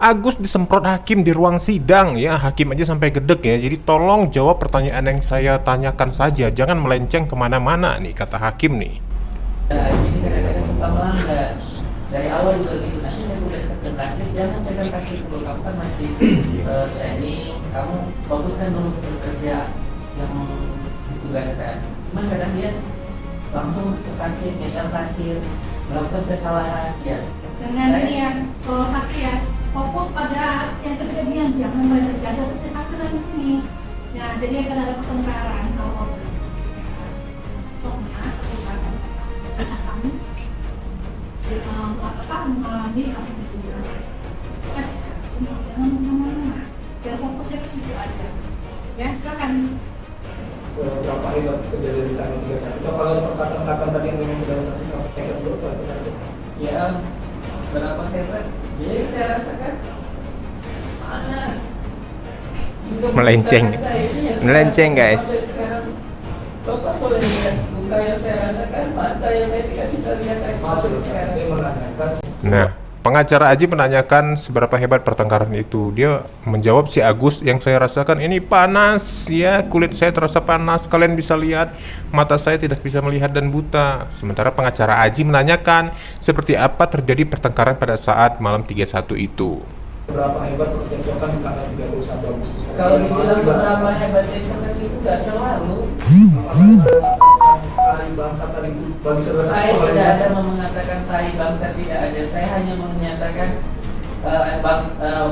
Agus disemprot hakim di ruang sidang ya, hakim aja sampai gedek ya. Jadi tolong jawab pertanyaan yang saya tanyakan saja, jangan melenceng kemana-mana nih, kata hakim nih. Ini kadang-kadang suka melanggar. Dari awal juga gitu, nanti saya udah tekan kasih, jangan tekan kasih dulu, kamu kan masih ini, kamu fokuskan dulu bekerja yang ditugaskan. Cuman kadang dia langsung ke kasir, minta kasir, melakukan kesalahan ya. Dengan ini ya, kalau saksi ya, fokus pada yang kejadian, jangan pada terjadi terus kasih dari sini. Ya, jadi akan ada pertengkaran sama orang. Soalnya, mengalami apa di sini aja, jangan kemana-mana, biar fokusnya ke situ aja. Ya, silakan. Seberapa hebat kejadian di tanggal 31 itu kalau perkataan tadi yang dengan saudara saksi sampaikan dulu pelajaran itu? Ya, berapa hebat? Jadi saya rasakan panas. Melenceng guys. Bapak boleh lihat luka yang saya rasakan, mata yang saya tidak bisa lihat. Saya menanyakan. Nah, pengacara Aji menanyakan seberapa hebat pertengkaran itu. Dia menjawab si Agus, yang saya rasakan ini panas ya, kulit saya terasa panas, kalian bisa lihat, mata saya tidak bisa melihat dan buta. Sementara pengacara Aji menanyakan seperti apa terjadi pertengkaran pada saat malam 31 itu. Seberapa hebat percekcokan di tanggal 31 Agustus? Kalau dibilang seberapa hebat cekcokan itu nggak selalu. Hari bangsa tadi itu bagi saudara saksi. Saya tidak ada mengatakan tai bangsa, tidak ada. Saya hanya menyatakan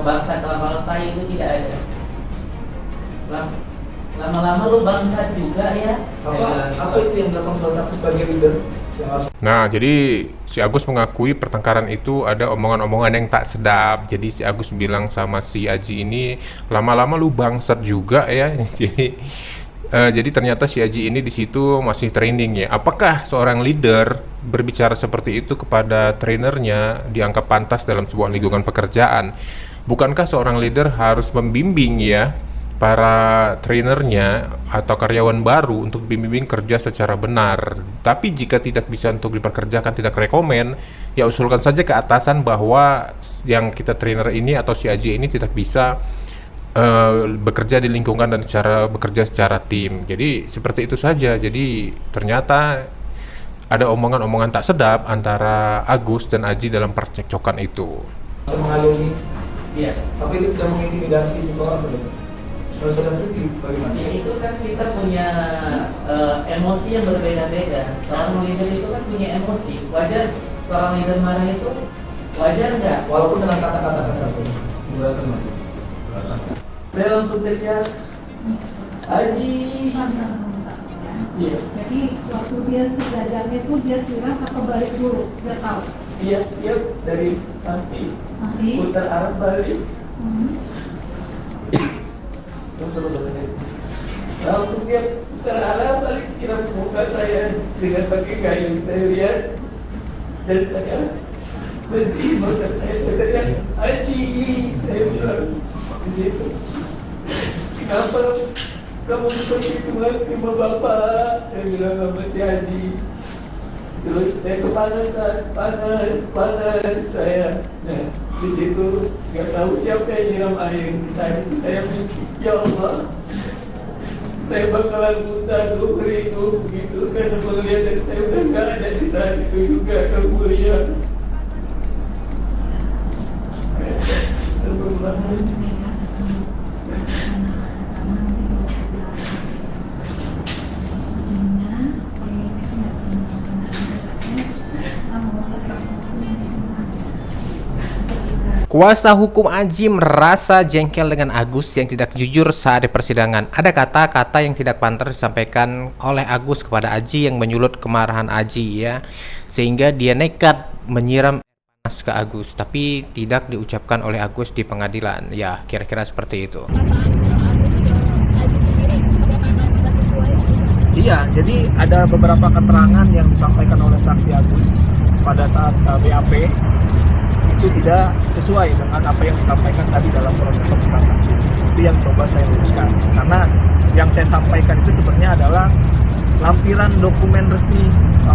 bangsa kalau tai itu tidak ada. Lama-lama lu bangsa juga ya. Apa itu yang dilakukan saudara saksi sebagai leader? Nah, jadi si Agus mengakui pertengkaran itu ada omongan-omongan yang tak sedap. Jadi si Agus bilang sama si Aji ini, lama-lama lu bangsat juga ya. Jadi ternyata si Aji ini di situ masih training ya. Apakah seorang leader berbicara seperti itu kepada trainernya dianggap pantas dalam sebuah lingkungan pekerjaan? Bukankah seorang leader harus membimbing ya para trainernya atau karyawan baru untuk bimbing kerja secara benar? Tapi jika tidak bisa untuk diperkerjakan, tidak rekomen, ya usulkan saja ke atasan bahwa yang kita trainer ini atau si Aji ini tidak bisa bekerja di lingkungan dan bekerja secara tim. Jadi seperti itu saja. Jadi ternyata ada omongan-omongan tak sedap antara Agus dan Aji dalam percekcokan itu. Mengalami, Iya. tapi itu tidak mengintimidasi seseorang betul. Kalau saudara sendiri bagaimana? Ya itu kan kita punya emosi yang berbeda-beda. Seorang leader itu kan punya emosi. Wajar seorang leader marah itu wajar nggak? Walaupun dengan kata-kata kasar pun. Saya untuk kerja Aji. Iya. Jadi waktu dia sejajarnya itu dia siram atau balik dulu, dia tahu. Iya, dari samping Samping. putar arah balik. Langsung dia putar arah balik, siram muka saya dengan pakai kayu. Saya lihat dan saya benci motor saya teriak Aji. Saya bilang di situ, kenapa kamu begitu sama bapak? Saya bilang sama si Haji. Terus saya kepanasan, panas saya. Nah, di situ nggak tahu siapa yang nyiram air. Di saat itu saya mikir, ya Allah, saya bakalan buta seumur hidup begitu karena melihat dan saya udah nggak ada di saat itu juga, yang mulia. Kuasa hukum Aji merasa jengkel dengan Agus yang tidak jujur saat di persidangan. Ada kata-kata yang tidak pantas disampaikan oleh Agus kepada Aji yang menyulut kemarahan Aji ya, sehingga dia nekat menyiram air panas ke Agus, tapi tidak diucapkan oleh Agus di pengadilan. Ya, kira-kira seperti itu. Iya, jadi ada beberapa keterangan yang disampaikan oleh saksi Agus pada saat BAP itu tidak sesuai dengan apa yang disampaikan tadi dalam proses pemeriksaan saksi. Itu yang coba saya luruskan. Karena yang saya sampaikan itu sebenarnya adalah lampiran dokumen resmi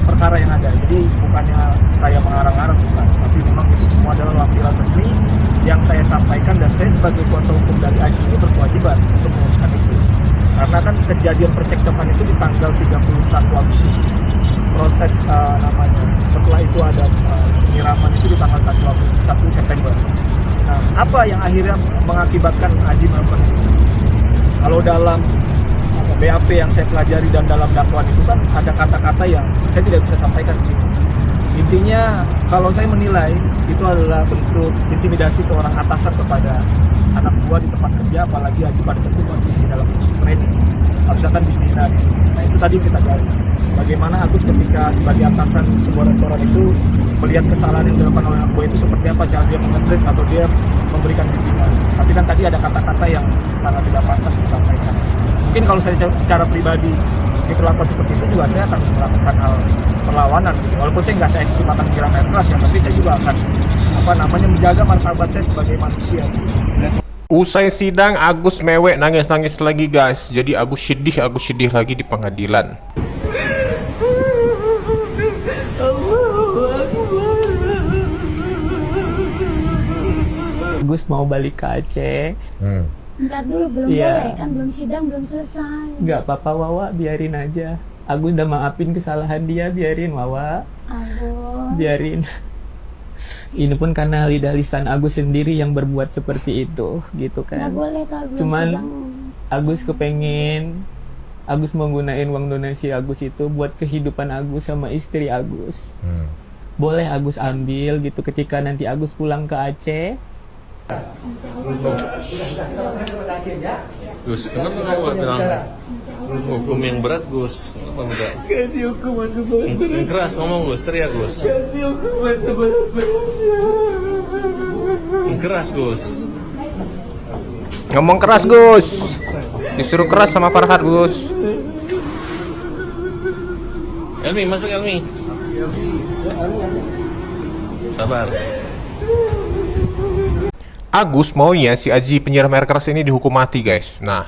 perkara yang ada. Jadi bukannya saya mengarang-arang, bukan. Tapi memang itu semua adalah lampiran resmi yang saya sampaikan, dan saya sebagai kuasa hukum dari Aji ini berkewajiban untuk menguruskan itu. Karena kan kejadian percekcokan itu di tanggal 31 Agustus. Proses namanya setelah itu ada penyiraman itu di tanggal 1 September. Nah, apa yang akhirnya mengakibatkan Aji melakukan itu? Kalau dalam BAP yang saya pelajari dan dalam dakwaan itu kan ada kata-kata yang saya tidak bisa sampaikan di sini. Intinya kalau saya menilai itu adalah bentuk intimidasi seorang atasan kepada anak buah di tempat kerja, apalagi Aji pada saat itu masih di dalam proses training, harusnya kan dibina. Nah itu tadi kita gali. Bagaimana Agus ketika sebagai atasan sebuah restoran itu melihat kesalahan yang dilakukan oleh anak buah itu seperti apa cara dia mengetrit atau dia memberikan bimbingan. Tapi kan tadi ada kata-kata yang sangat tidak pantas disampaikan. Mungkin kalau saya secara pribadi diperlakukan seperti itu juga saya akan melakukan hal perlawanan gitu. Walaupun saya nggak se-ekstrim akan menyiram air keras ya, tapi saya juga akan menjaga martabat saya sebagai manusia. Usai sidang, Agus mewek nangis-nangis lagi guys. Jadi Agus sedih lagi di pengadilan. Agus mau balik ke Aceh. Entar dulu, belum Iya. boleh kan, belum sidang, belum selesai. Nggak apa-apa Wawa, biarin aja. Agus udah maafin kesalahan dia, biarin Wawa, Agus. biarin. Ini pun karena lidah-lisan Agus sendiri yang berbuat seperti itu, gitu Nggak kan. boleh kalau belum Cuman sidang. Agus kepengen, Agus menggunakan uang donasi Agus itu buat kehidupan Agus sama istri Agus. Boleh Agus ambil gitu ketika nanti Agus pulang ke Aceh. Gus, kenapa kamu bilang hukum yang berat, Gus? Kenapa enggak? Kasih hukuman seberat-beratnya. Yang keras ngomong, Gus, teriak, Gus. Kasih hukuman seberat-beratnya. Yang keras, Gus. Ngomong keras Gus. Disuruh keras sama Farhad Gus. Elmi, masuk Elmi. Sabar. Agus maunya si Aji penyiram air keras ini dihukum mati guys. Nah,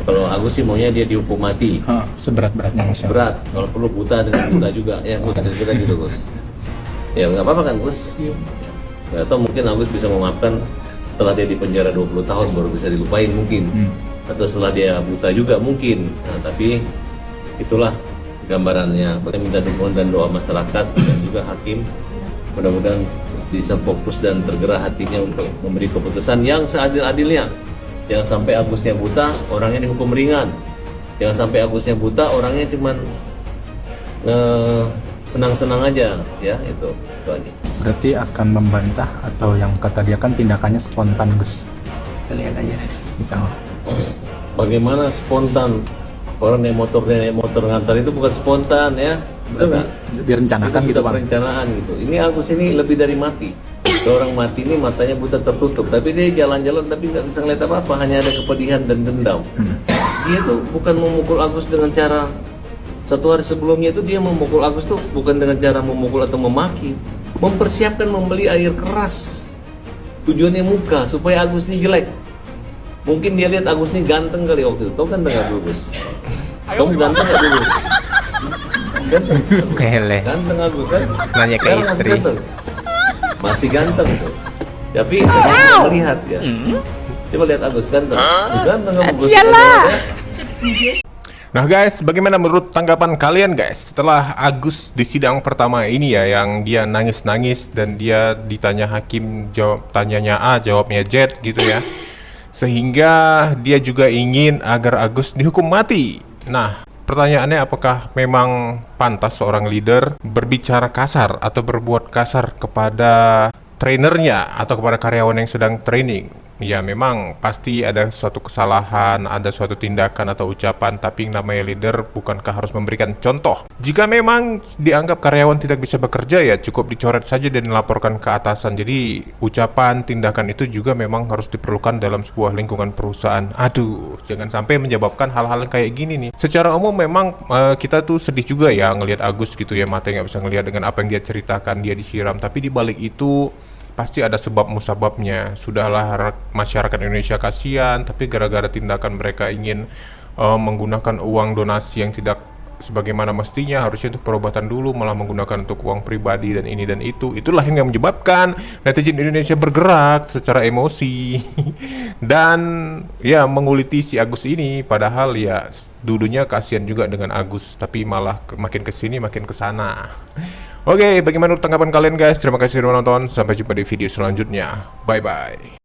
Kalau Agus sih maunya dia dihukum mati. Seberat-beratnya Mas. Berat, kalau perlu buta dengan buta juga. Ya, Gus, kira gitu, Gus. Ya, nggak apa-apa kan, Gus? Atau mungkin Agus bisa memaafkan setelah dia di penjara 20 tahun baru bisa dilupain mungkin. Atau setelah dia buta juga mungkin. Nah, tapi itulah gambarannya. Kita minta dukungan dan doa masyarakat dan juga hakim. Mudah-mudahan bisa fokus dan tergerak hatinya untuk memberi keputusan yang seadil-adilnya. Yang sampai Agusnya buta, orangnya dihukum ringan. Yang sampai Agusnya buta, orangnya cuman senang-senang aja, ya itu aja. Berarti akan membantah atau yang kata dia kan tindakannya spontan Gus. Kelihatannya. Gitu. Bagaimana spontan? Orang naik motor ngantar itu bukan spontan ya. Berarti direncanakan Itu gitu tidak Bang. perencanaan gitu. Ini Agus ini lebih dari mati. Kalau orang mati ini matanya buta tertutup, tapi dia jalan-jalan tapi nggak bisa ngeliat apa-apa, hanya ada kepedihan dan dendam. Dia tuh bukan memukul Agus dengan cara satu hari sebelumnya itu dia memukul Agus tuh bukan dengan cara memukul atau memaki, mempersiapkan membeli air keras. Tujuannya muka supaya Agus ini jelek. Mungkin dia lihat Agus ini ganteng kali waktu itu. Tahu ganteng nggak dulu, Gus? Kamu ganteng nggak dulu? Ganteng. Hele. Ganteng Agus kan? Nanya ke Sekarang istri. Masih ganteng tuh. Tapi saya melihat ya. Coba lihat Agus ganteng. Ganteng Agus. Nah guys, bagaimana menurut tanggapan kalian guys setelah Agus di sidang pertama ini ya, yang dia nangis-nangis dan dia ditanya hakim, tanyanya A, jawabnya Z gitu ya, sehingga dia juga ingin agar Agus dihukum mati. Nah, pertanyaannya apakah memang pantas seorang leader berbicara kasar atau berbuat kasar kepada trainernya atau kepada karyawan yang sedang training? Ya memang pasti ada suatu kesalahan, ada suatu tindakan atau ucapan, tapi yang namanya leader bukankah harus memberikan contoh? Jika memang dianggap karyawan tidak bisa bekerja ya cukup dicoret saja dan dilaporkan ke atasan. Jadi ucapan, tindakan itu juga memang harus diperlukan dalam sebuah lingkungan perusahaan. Aduh, jangan sampai menyebabkan hal-hal kayak gini nih. Secara umum memang kita tuh sedih juga ya ngelihat Agus gitu ya, matanya nggak bisa ngelihat dengan apa yang dia ceritakan, dia disiram. Tapi di balik itu pasti ada sebab musababnya. Sudahlah masyarakat Indonesia kasihan, tapi gara-gara tindakan mereka ingin menggunakan uang donasi yang tidak sebagaimana mestinya, harusnya untuk perobatan dulu, malah menggunakan untuk uang pribadi dan ini dan itu. Itulah yang menyebabkan netizen Indonesia bergerak secara emosi dan ya menguliti si Agus ini. Padahal ya dulunya kasihan juga dengan Agus, tapi malah makin kesini makin kesana. Oke, bagaimana tanggapan kalian guys? Terima kasih sudah menonton. Sampai jumpa di video selanjutnya. Bye bye.